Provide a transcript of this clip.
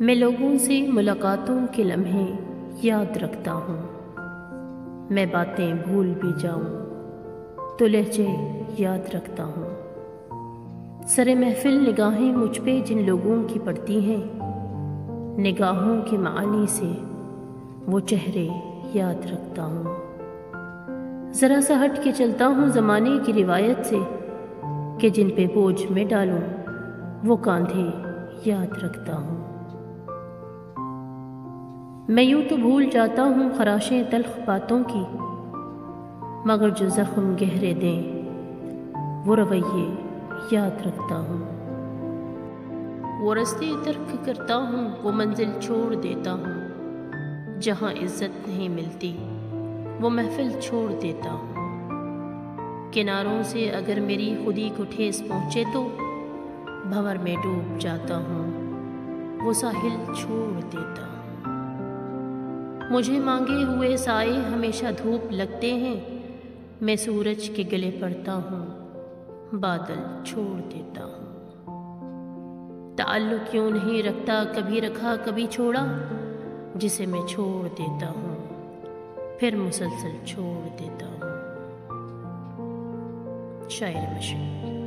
میں لوگوں سے ملاقاتوں کے لمحے یاد رکھتا ہوں، میں باتیں بھول بھی جاؤں تو لہجے یاد رکھتا ہوں۔ سر محفل نگاہیں مجھ پہ جن لوگوں کی پڑتی ہیں، نگاہوں کے معانی سے وہ چہرے یاد رکھتا ہوں۔ ذرا سا ہٹ کے چلتا ہوں زمانے کی روایت سے کہ جن پہ بوجھ میں ڈالوں وہ کاندھے یاد رکھتا ہوں۔ میں یوں تو بھول جاتا ہوں خراشیں تلخ باتوں کی، مگر جو زخم گہرے دیں وہ رویے یاد رکھتا ہوں۔ وہ رستے ترک کرتا ہوں، وہ منزل چھوڑ دیتا ہوں، جہاں عزت نہیں ملتی وہ محفل چھوڑ دیتا ہوں۔ کناروں سے اگر میری خودی کو ٹھیس پہنچے تو بھنور میں ڈوب جاتا ہوں، وہ ساحل چھوڑ دیتا ہوں۔ مجھے مانگے ہوئے سائے ہمیشہ دھوپ لگتے ہیں، میں سورج کے گلے پڑتا ہوں، بادل چھوڑ دیتا ہوں۔ تعلق کیوں نہیں رکھتا، کبھی رکھا کبھی چھوڑا، جسے میں چھوڑ دیتا ہوں پھر مسلسل چھوڑ دیتا ہوں۔ شاعر مشرق۔